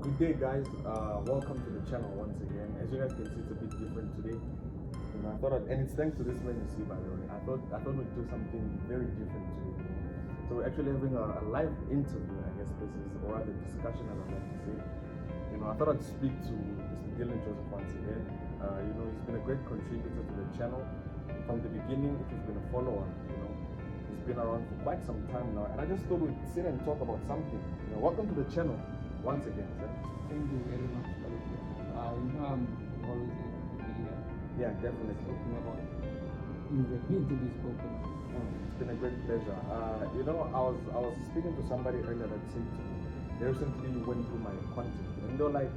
Good day, guys. Welcome to the channel once again. As you guys can see, it's a bit different today. I thought, and it's thanks to this man you see, by the way. I thought we'd do something very different today. So we're actually having a live interview, I guess this is, or rather discussion, as I like to say. I thought I'd speak to Mr. Dillon Joseph once again. He's been a great contributor to the channel from the beginning. If he's been a follower, he's been around for quite some time now, and I just thought we'd sit and talk about something. Welcome to the channel once again, sir. Thank you very much, I'm always able to be here. Yeah, definitely. Talking about things that need to be spoken. It's been a great pleasure. I was speaking to somebody earlier that said to me, they recently went through my content, and they were like,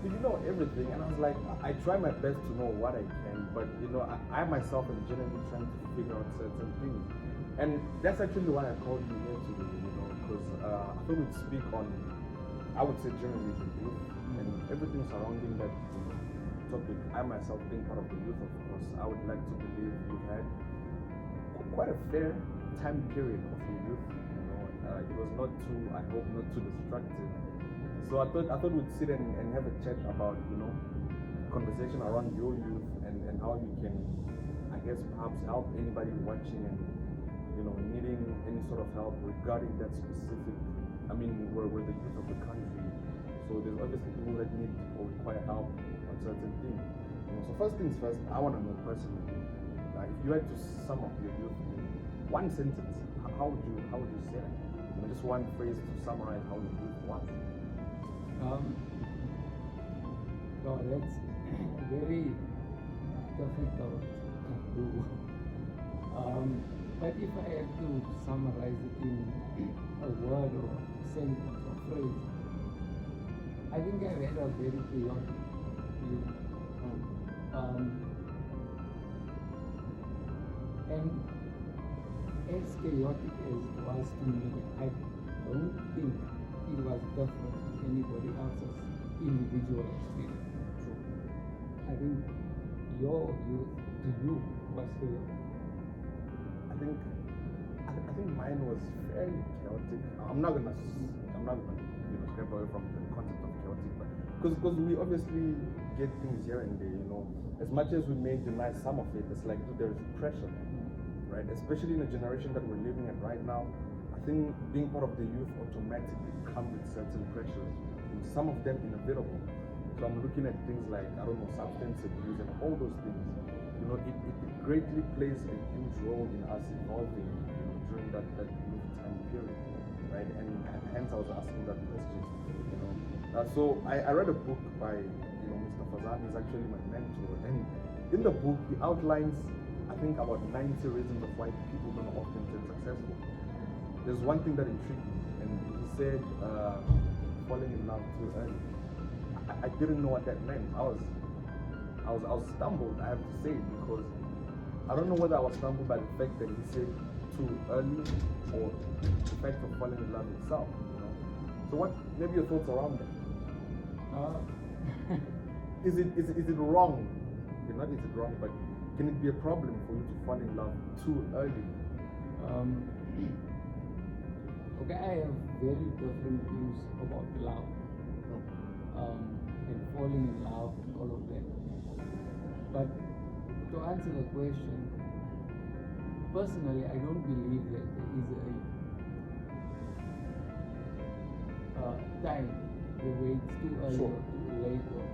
"Did you know everything?" And I was like, I try my best to know what I can, but I myself am genuinely trying to figure out certain things. And that's actually why I called you here today, because I thought we'd speak on, I would say, generally the youth and everything surrounding that topic. I myself, being part of the youth, of course, I would like to believe you've had quite a fair time period of your youth. It was not too, I hope, not too destructive. So I thought we'd sit and have a chat about, conversation around your youth and how you can, I guess, perhaps help anybody watching and, needing any sort of help regarding that specific, we're the youth of the country. So there's obviously people that need or require help on certain things. So first things first, I want to know personally, if you had to sum up your youth in one sentence, how would you say it? Just one phrase to summarize how your youth was. That's very difficult to do. But if I have to summarize it in a word or a sentence or phrase, I think I've had a very chaotic youth. And as chaotic as it was to me, I don't think it was different to anybody else's individual experience. I think your youth to you was chaotic. I think mine was fairly chaotic. I'm not gonna step away from the concept of chaotic, but because we obviously get things here and there. As much as we may deny some of it, it's like there is pressure, right? Especially in the generation that we're living in right now. I think being part of the youth automatically comes with certain pressures, and some of them inevitable. So I'm looking at things like, substance abuse and all those things. It greatly plays a huge role in us evolving, during that youth time period, right? And hence I was asking that question. So I read a book by Mr. Fazan. He's actually my mentor, and in the book he outlines, I think, about 90 reasons of why people don't often turn successful. There's one thing that intrigued me, and he said falling in love too early. I didn't know what that meant. I was stumbled, I have to say, because I don't know whether I was stumbled by the fact that he said too early or the fact of falling in love itself. So what? Maybe your thoughts around that? Is it wrong? Not is it wrong, but can it be a problem for you to fall in love too early? Okay, I have very different views about love. And falling in love and all of that. But to answer the question, personally, I don't believe that there is a time where it's too early or too late. Or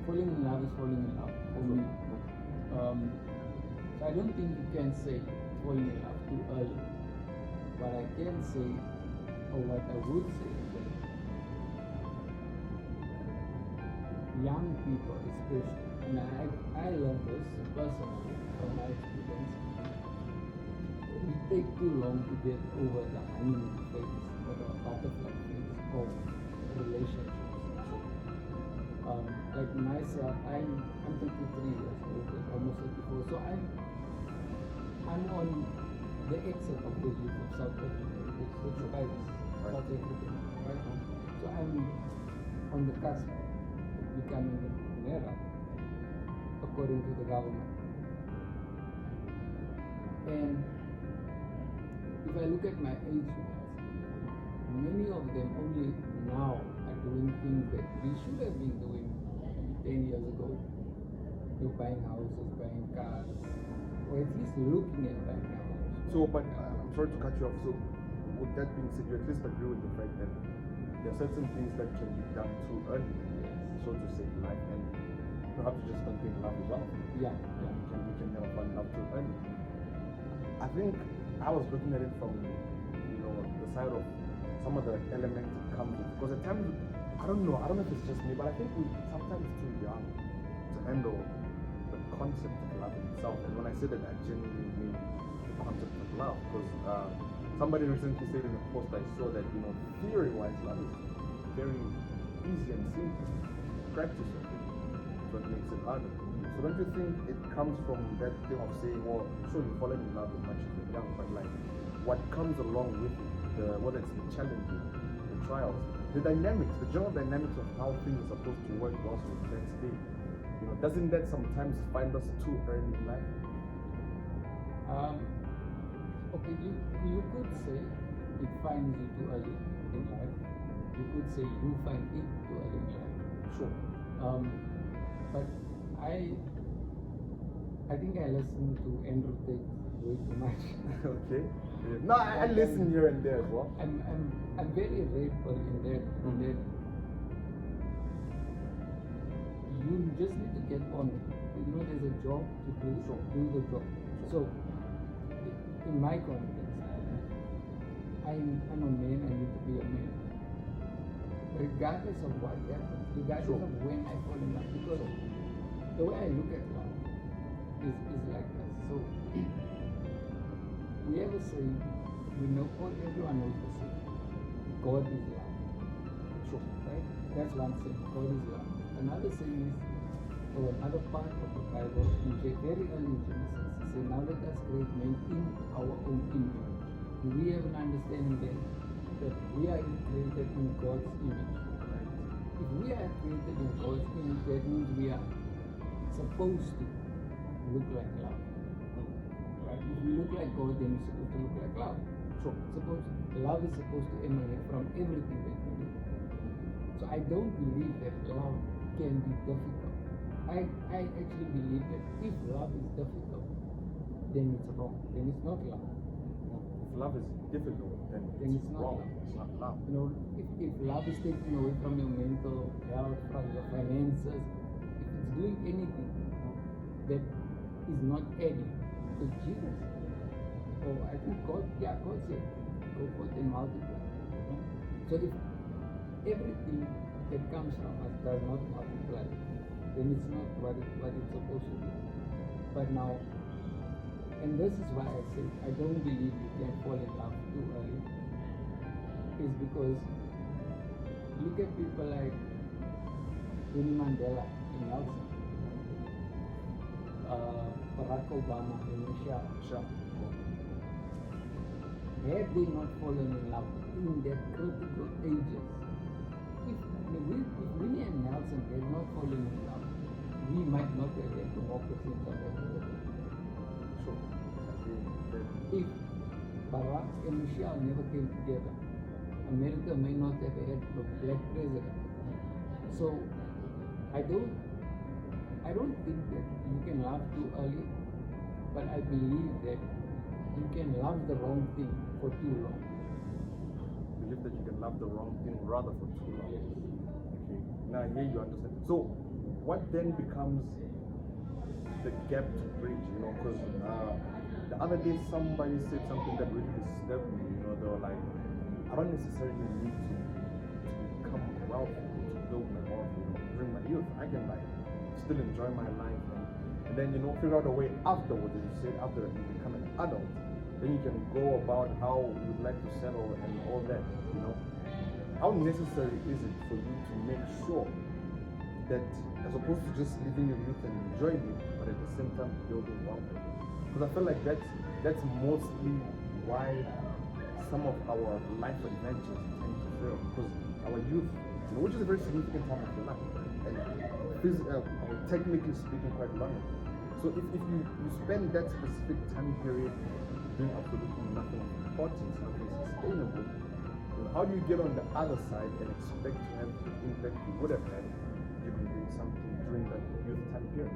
falling in love is falling in love for me. So I don't think you can say falling in love too early. What I can say, or what I would say, is that young people especially, and I learned this personally from my experience, we take too long to get over the honeymoon phase or the butterfly phase of relationships. Like myself, I'm 53 years old, almost 34, so I'm on the exit of the youth of South Africa, which is South African, right? So I'm on the cusp becoming an era, according to the government. And if I look at my age mates, many of them only now are doing things that we should have been doing 10 years ago. You're buying houses, buying cars, or at least looking at buying a house. So, but I'm sorry to cut you off. So, with that being said, you at least agree with the fact that there are certain things that can be done too early, so to say, like, and perhaps you just don't think love is love. Yeah. We can never find love too early. I think I was looking at it from, the side of some of the elements it comes with. Because at times, I don't know if it's just me, but I think we're sometimes too young to handle the concept of love itself. And when I say that, I genuinely mean the concept of love. Because somebody recently said in a post I saw that, theory-wise, love is very easy and simple. Practice of it, so it makes it harder. So don't you think it comes from that thing of saying, well, sure, you're falling in love as much as you're young, but like, what comes along with it, whether it's the challenges, the trials, the dynamics, the general dynamics of how things are supposed to work also the next day. Doesn't that sometimes find us too early in life? Okay, you could say it finds you too early in life. You could say you find it too early in life. Sure. But I think I listen to Andrew Tate way too much. Okay. Yeah. No, I listen here and there as well. I'm very grateful in that you just need to get on. There's a job to do, so do the job. So in my context, I'm a man, I need to be a man. Regardless of what happens, regardless of when I fall in love, because the way I look at love is like this. So we have a saying, everyone knows the saying, God is love. Sure. Right? That's one saying, God is love. Another saying is, or another part of the Bible, very early in Genesis, it says, now let us create man in our own image. We have an understanding that we are created in God's image. Right? If we are created in God's image, that means we are supposed to look like love. Right? If we look like God, then we're supposed to look like love. So love is supposed to emanate from everything that we do. So I don't believe that love can be difficult. I actually believe that if love is difficult, then it's wrong. Then it's not love. If love is difficult, then it's not wrong. love. It's not love. If love is taken away from your mental health, from your finances, if it's doing anything that is not adding to Jesus, or I think God said, go forth and multiply. So if everything that comes from us does not multiply, then it's not what it's supposed to be. But now, and this is why I say I don't believe you can fall in love too early, is because look at people like Winnie Mandela in Nelson, Barack Obama and Michelle. Had they not fallen in love in their critical ages, if Winnie and Nelson had not fallen in love, we might not have had democracy in South Africa. If Barack and Michelle never came together, America may not have had a black president. So I don't think that you can love too early, but I believe that you can love the wrong thing for too long. Believe that you can love the wrong thing rather for too long. Yes. Okay. Now here you understand. So what then becomes the gap to bridge? Because the other day somebody said something that really disturbed me. They were like, I don't necessarily need to become wealthy to build my wealth. During my youth, I can still enjoy my life and then figure out a way afterwards, as you said, after you become an adult. Then you can go about how you'd like to settle and all that. How necessary is it for you to make sure that, as opposed to just living your youth and enjoying it, but at the same time building wealth? Because I feel like that's mostly why some of our life adventures tend to fail. Because our youth, which is a very significant time of your life, and technically speaking, quite long. So if you spend that specific time period doing absolutely nothing of importance, nothing sustainable, How do you get on the other side and expect to have the impact you would have had if you did something during that youth time period?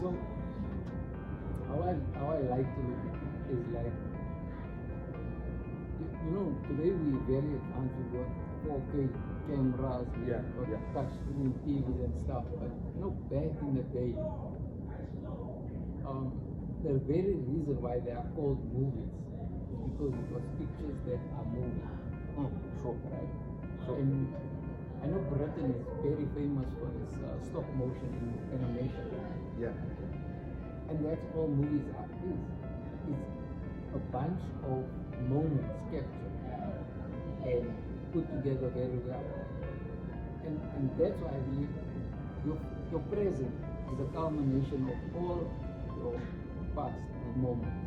So how I like to look at it is like, you know, today we very advanced, we got 4K cameras, we got touch screen TVs and stuff, but you know, back in the day, the very reason why they are called movies is because it was pictures that are moving. Sure. Right? Sure. And I know Britain is very famous for this stop motion animation. Yeah. And that's all movies are is. It's a bunch of moments captured and put together very well. And that's why I believe your present is a culmination of all your past moments.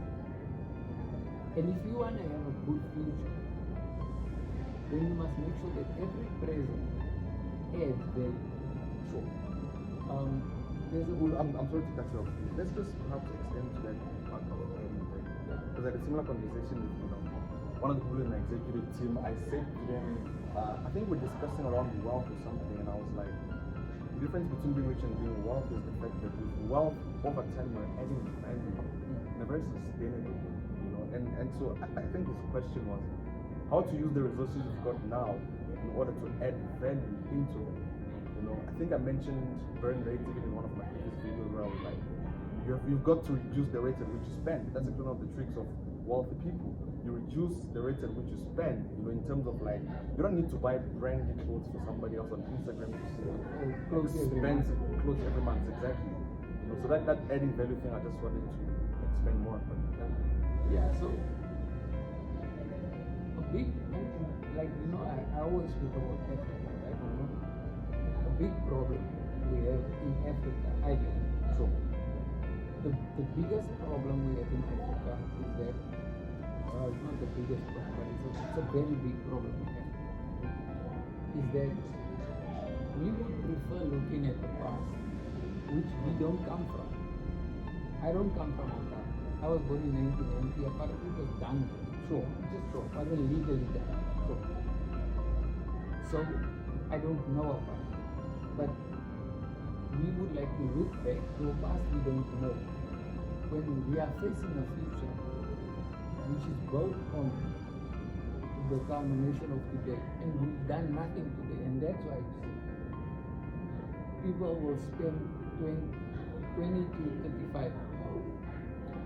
And if you want to have a good future, then you must make sure that every present adds value. Sure. There's a I'm sorry to cut you off. Let's just perhaps extend to that part of because I had a similar conversation with one of the people in the executive team. I said to them, I think we're discussing around wealth or something, and I was like, the difference between being rich and being wealth is the fact that with wealth over time you're adding value in a very sustainable way, and so I think his question was how to use the resources you've got now in order to add value into them. I think I mentioned burn rate even in one of my previous videos where I was like, you've got to reduce the rate at which you spend. That's actually one of the tricks of wealthy people. You reduce the rate at which you spend, in terms of like, you don't need to buy branded clothes for somebody else on Instagram to say, expensive clothes every month, exactly. So that adding value thing, I just wanted to expand more on. Yeah, so a big, like, I always speak about Africa, right? A big problem we have in Africa, I believe. So, the biggest problem we have in Africa is that, it's not the biggest problem, but it's a very big problem in Africa, is that we would prefer looking at the past, which we don't come from. I don't come from Africa. I was born in 1990, apartheid was done. Sure. Wasn't legally done. So I don't know about it. But we would like to look back to a past we don't know. When we are facing a future which is built on the culmination of today, and we've done nothing today, and that's why you see people will spend 20 to 35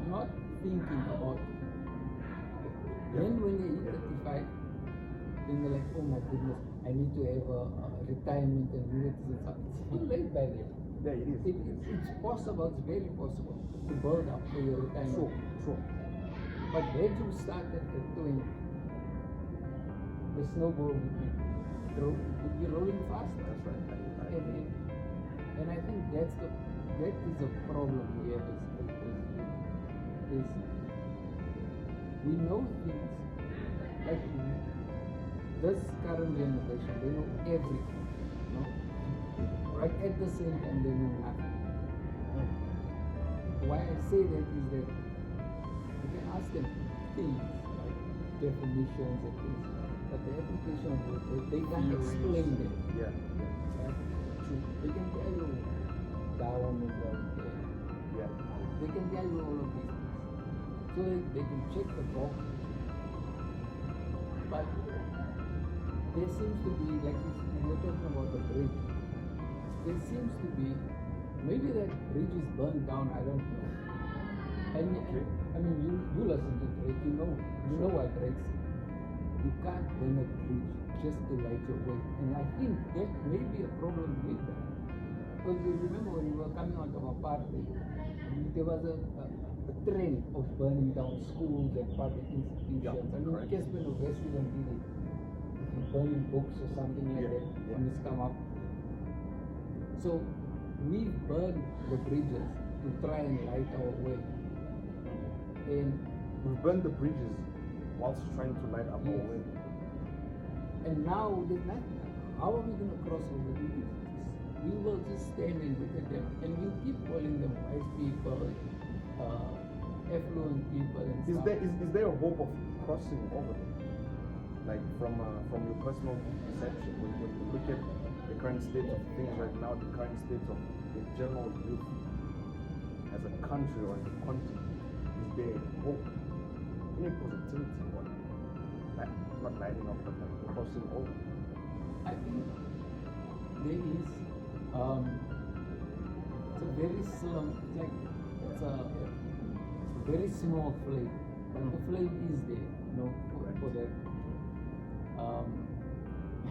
not thinking about it. Then when they hit 35, then they're like, oh my goodness, I need to have a retirement and annuities and stuff. It's too late by then. Yeah, it is. It's possible, it's very possible to build up for your retirement. Sure. But when you started at 20, the snowball would be rolling faster. That's right. And I think that is a problem we have is we know things like this current generation, they know everything, but at the same time they know nothing. Why I say that is that you can ask them things like definitions and things, but the application of it, they can't explain them. Yeah. Right? They can tell you Darwin is out there. Yeah. They can tell you all of these things. So they can check the box. But there seems to be, like we're talking about the bridge, there seems to be, maybe that bridge is burned down, I don't know. And I mean, you listen to Drake, you know what Drake said. You can't burn a bridge just to light your way. And I think that may be a problem with that. Because you remember when we were coming out of apartheid, there was a trend of burning down schools and public institutions. I mean, Casper of Westfield did it. Burning books or something like that when it's come up. So we burn the bridges to try and light our way. And we burn the bridges whilst trying to light up our way. And now there's nothing. How are we going to cross over the bridges? We will just stand and look at them, and you keep calling them white people, affluent people, and Is there a hope of crossing over them? like from your personal perception, when you look at the current state of things right now, the current state of the general youth as a country or as a continent, is there hope, any positivity on like, not lighting up, but like crossing over? I think there is. It's a very slow. It's a very small flame, but the flame is there, for that.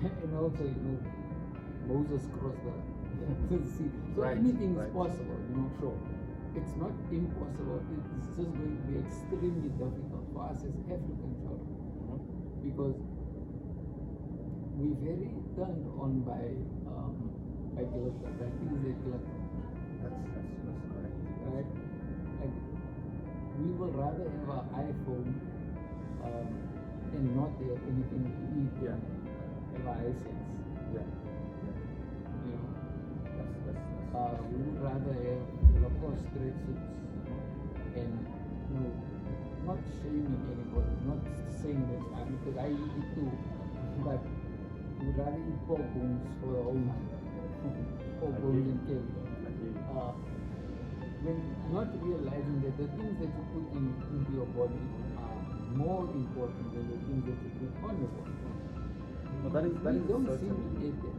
And also, Moses crossed the sea. So anything is possible, Sure. It's not impossible. It's just going to be extremely difficult for us as African children, because we're very turned on by glitter, by things that glitter. That's correct. Right? Like, we will rather have an iPhone and not have anything to eat than have an iSense. Yeah. We would rather have Lacoste straight suits and not shaming anybody, not saying that because I eat it too, but we would rather eat pork bones for the whole night. Pork bones and cabbage. When not realizing that the things that you put into your body are more important than the things that you put on your body. But that is we don't seem to get that.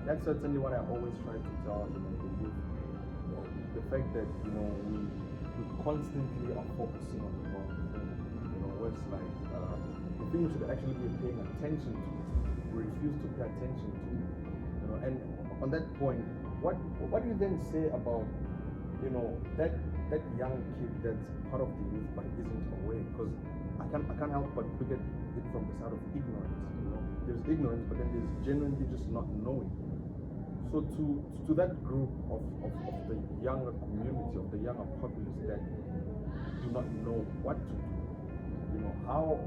That's certainly what I always try to tell the youth. The fact that we constantly are focusing on the wrong thing. Where it's like the thing we should actually be paying attention to, we refuse to pay attention to. And on that point, what do you then say about that young kid that's part of the youth but isn't aware? Because I can't help but look at it from the side of ignorance. There's ignorance, but then there's genuinely just not knowing. So to that group of the younger community, of the younger populace that do not know what to do, how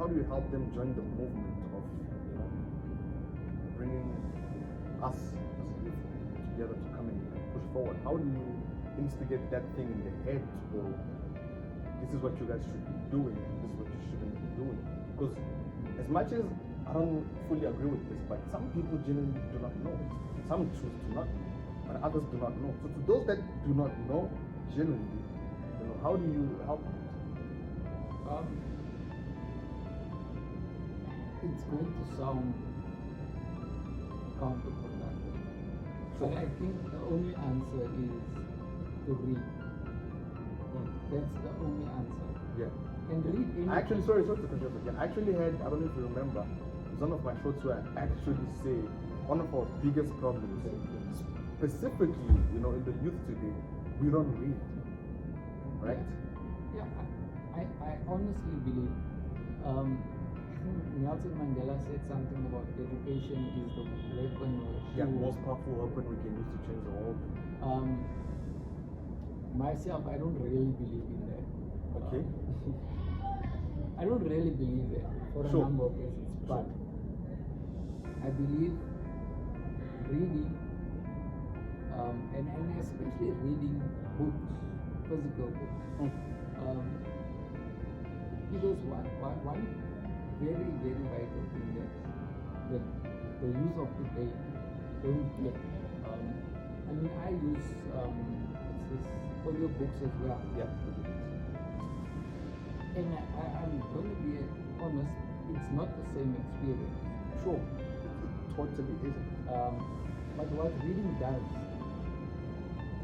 do you help them join the movement of bringing us as a youth together to come and push forward? How do you instigate that thing in the head to go, this is what you guys should be doing, and this is what you shouldn't be doing? Because as much as I don't fully agree with this, but some people genuinely do not know. Some choose to not know, but others do not know. So to those that do not know genuinely, how do you help them? It's going to sound counterproductive. But I think the only answer is to read. That's the only answer. Yeah. And read anything. Actually, sorry to cut you off again. I actually had, I don't know if you remember, one of my shows where I actually say one of our biggest problems, specifically, in the youth today, we don't read. Right? Yeah, I honestly believe, I think Nelson Mandela said something about education is the weapon or the most powerful weapon we can use to change the world. Myself, I don't really believe in that. Okay. I don't really believe that for a number of reasons, but I believe reading, and especially reading books, physical books, because one very, very vital thing that the youth of today don't get. I mean, I use audio books as well. Yeah. And I'm going to be honest, it's not the same experience. Sure. It totally isn't. But what reading does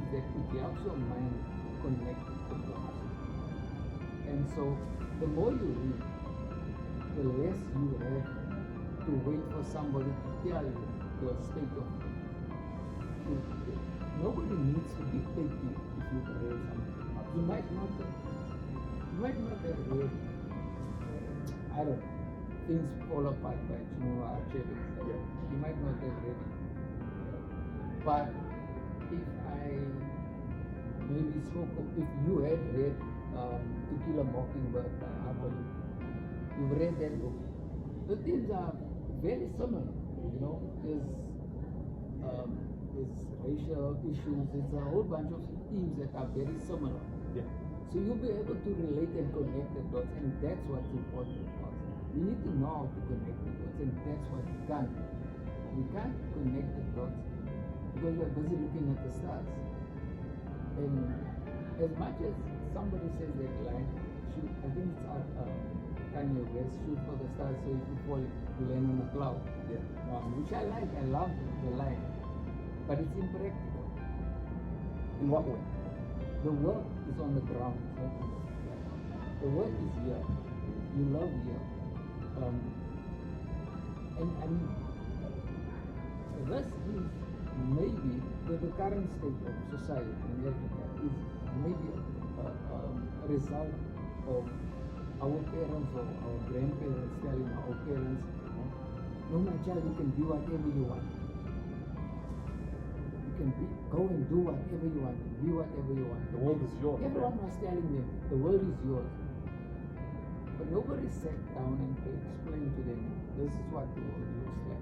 is that it helps your mind connect the dots. And so the more you read, the less you have to wait for somebody to tell you your state of things. Nobody needs to dictate you if you've read something. You might not have read, I don't know, Things Fall Apart by Chinua Achebe. Yeah. You might not have read it. But if you had read To Kill a Mockingbird by Harper Lee, you've read that book. The themes are very similar. There's racial issues. There's a whole bunch of themes that are very similar. Yeah. So you'll be able to relate and connect the dots, and that's what's important for us. You need to know how to connect the dots, and that's what we can't. We can't connect the dots because we're busy looking at the stars. And as much as somebody says that line, shoot, I think it's Kanye West, shoot for the stars, so if you fall, you land on a cloud. Yeah. Which I like. I love the line, but it's impractical. In what way? The work is on the ground. It's not on the sky. The work is here. You love here. And this is maybe the current state of society in Africa is maybe a result of our parents or our grandparents telling our parents, no, my child, you can do whatever you want. You can go and do whatever you want, be whatever you want. The world is yours. Everyone was telling them, the world is yours. But nobody sat down and explained to them, this is what the world looks like.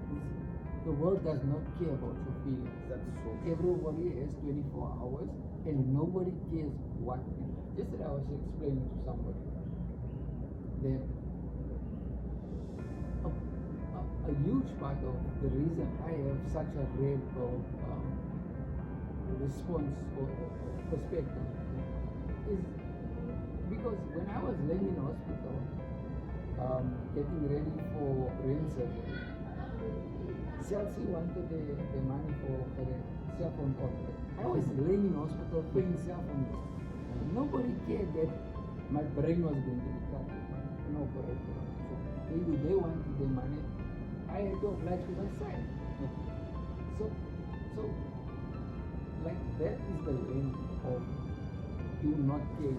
The world does not care about your feelings. That's so true. Everybody has 24 hours and nobody cares what. Just that I was explaining to somebody that a huge part of the reason I have such a red response or perspective is because when I was laying in hospital, getting ready for brain surgery, Chelsea wanted the money for the cell phone contract. I was laying in hospital paying cell phone. Nobody cared that my brain was going to be cut. No operator. So they wanted the money. I had to oblige to my side. So like that is the length of do not care.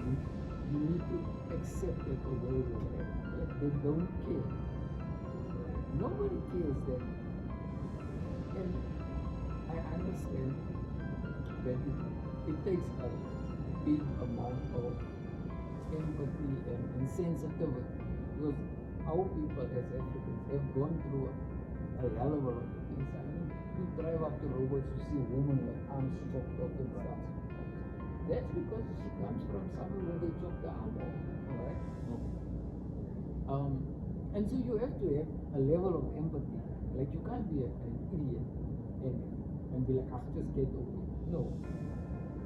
You need to accept that the world is there. Like they don't care. Nobody cares that. And I understand that it takes a big amount of empathy and sensitivity because our people as Africans have gone through a hell of a lot of things. I mean, you drive up to robots, you see a woman with arms chopped off and stuff. That's because she comes from somewhere where they chop the arm off, alright? And so you have to have a level of empathy. Like you can't be an idiot and be like, just get over it. No.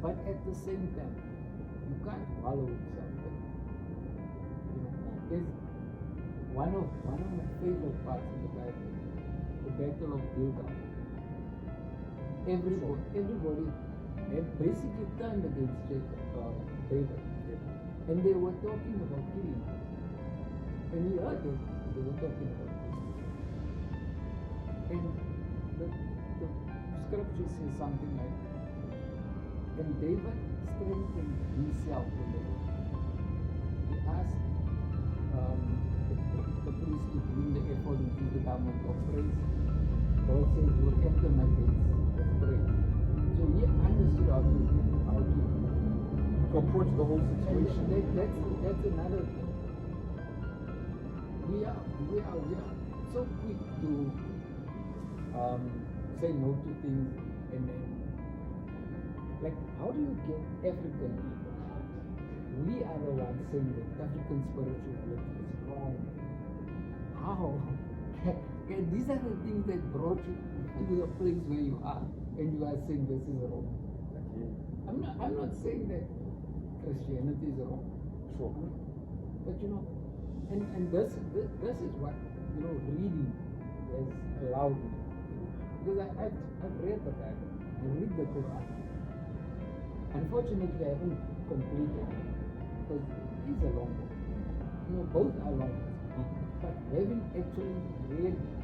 But at the same time, you can't wallow in something. You know, there's one of my favorite parts in the Bible, the Battle of Gilgal. Everybody had basically turned against David. And they were talking about killing him. And he heard that they were talking about killing him. And the scripture says something like, and David strengthened himself in the Lord. He asked the priest to bring the ephod into the garment of praise. God said, you will enter my gates with praise. So he understood how to approach the whole situation. That's another thing. We are so quick to say no to things and then like how do you get African people? We are the ones saying that African spirituality is wrong. How? These are the things that brought you to the place where you are and you are saying this is wrong. I'm not saying that Christianity is wrong. Sure. But you know, and this is what, you know, reading has allowed me. Because I've read the Bible, I read the Quran. Unfortunately, I haven't completed it because it is a long book. You know, both are long books. But having actually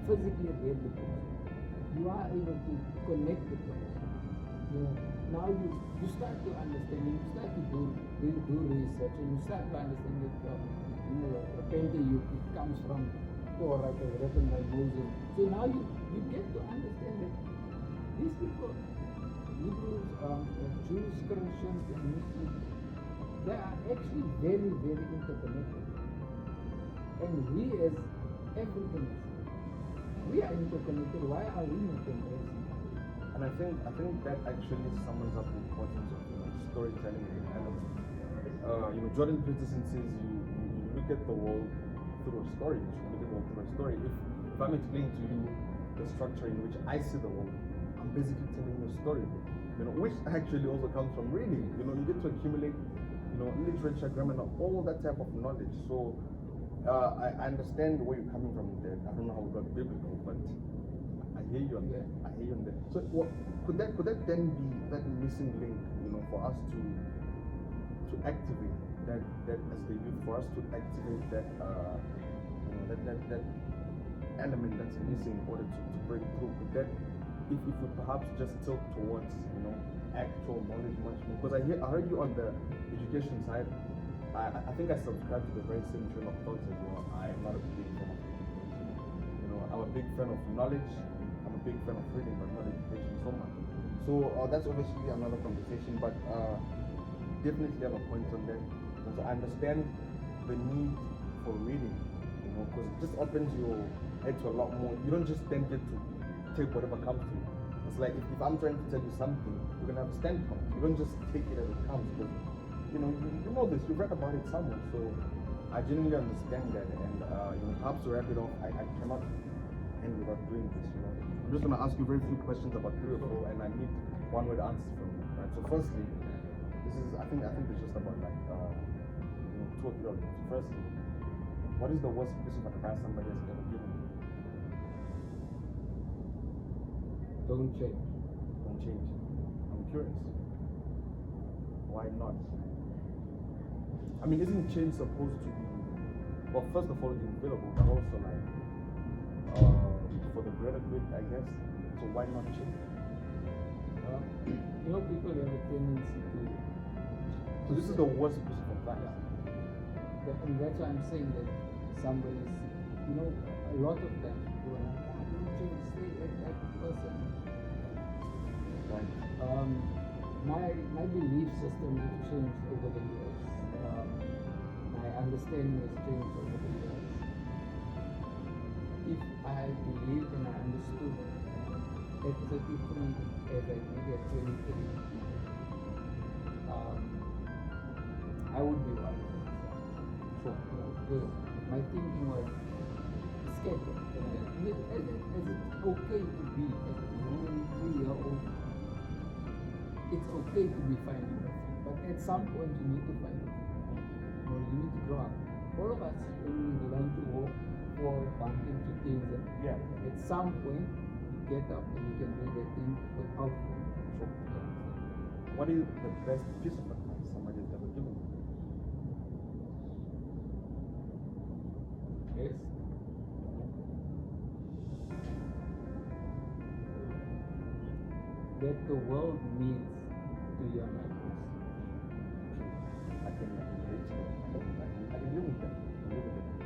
physically read the books, you are able to connect the dots. You know, now you start to understand, you start to do research, and you start to understand that you know, the Pentateuch, it comes from Torah, it was written by Moses. So now you get to understand that these people, Hebrews, Jews, Christians, and Muslims, they are actually very, very interconnected. And we as Africans, we are interconnected. Why are we not embracing? And I think that actually sums up the importance of storytelling and you know, Jordan Peterson says you look at the world through a story. You should lead the world through a story. If I'm explaining to you the structure in which I see the world, I'm basically telling you a story. Which actually also comes from reading. You get to accumulate, literature, grammar, all that type of knowledge. So I understand where you're coming from there. I don't know how we got biblical, but I hear you on that. I hear you on that. So could that then be that missing link, for us to activate that as the youth, for us to activate that that element that's missing in order to break through? Could that, if we perhaps just tilt towards actual knowledge much more? Because I heard you on the education side. I think I subscribe to the very same train of thoughts as well. I am not a big fan of education. I'm a big fan of knowledge. I'm a big fan of reading, but not education so much. So that's obviously another conversation, but definitely have a point on that. And so I understand the need for reading, because it just opens your head to a lot more. You don't just then get to take whatever comes to you. It's like if I'm trying to tell you something, you're gonna have a standpoint. You don't just take it as it comes, because you know this, you've read about it somewhere. So I genuinely understand that, and perhaps to wrap it off, I cannot end without doing this. I'm just gonna ask you very few questions about 3 or 4, and I need one-word answers from you. Right. So firstly, I think it's just about like 2 or 3 of them. So firstly, what is the worst piece of advice somebody has ever given you? Don't change. Don't change. I'm curious. Why not? I mean, isn't change supposed to be, well, first of all, available, but also like for the greater good, I guess. So why not change? People have a tendency to. So this is the worst piece of advice. And that's why I'm saying that somebody's, a lot of times people are like, don't change, stay like that person. Right. My belief system has changed over the years. My understanding has changed over the years. If I believed and I understood at 33 as I did at 23, I would be right. Sure. Because my thinking was scattered. Is it okay to be as a 23-year-old? It's okay to be finding your feet, but at some point you need to find your feet. You need to grow up. All of us, when we learn to walk, fall, bump into things, and at some point you get up and you can do that thing without falling. Sure. What is the best piece of advice somebody has ever given you? Yes. That the world needs to young adults. I can relate to that. I can live with that.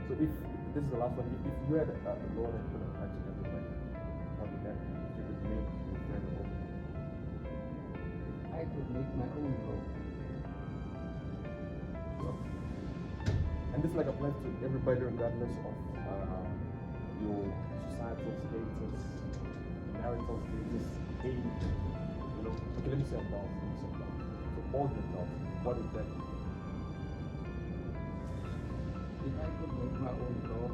So if this is the last one, if you had a law that could apply to everybody, what would that be? If you could make your friend a law? I could make my own law. And this like applies to everybody regardless of your societal status, marital status, age, Okay, let me say adults. So all the adults, what is that? If I could make my own law,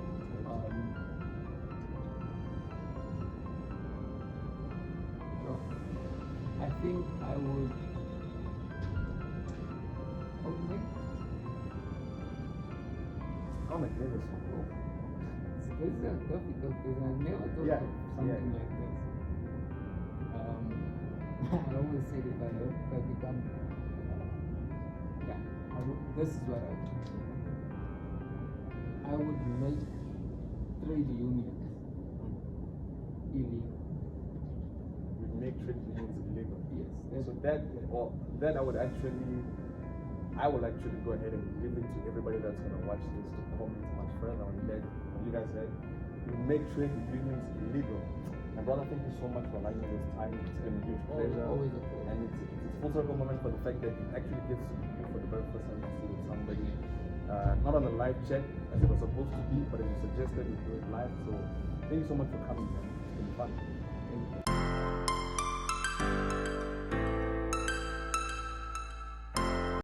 I think I would make. Oh my goodness. This is a difficult because I've never thought of something like this. I always say if I become, this is what I would make trade unions illegal. You make trade unions illegal? Yes. So that I will actually go ahead and give it to everybody that's going to watch this to comment much further on that. You guys said, you make trade unions illegal. My brother, thank you so much for allowing me this time. It's been a huge pleasure. Always a pleasure. And it's full circle moment for the fact that it actually gets to you for the very first time to see with somebody. Not on a live chat as it was supposed to be, but as you suggested, we do it live. So thank you so much for coming, man. It's been fun. Thank you.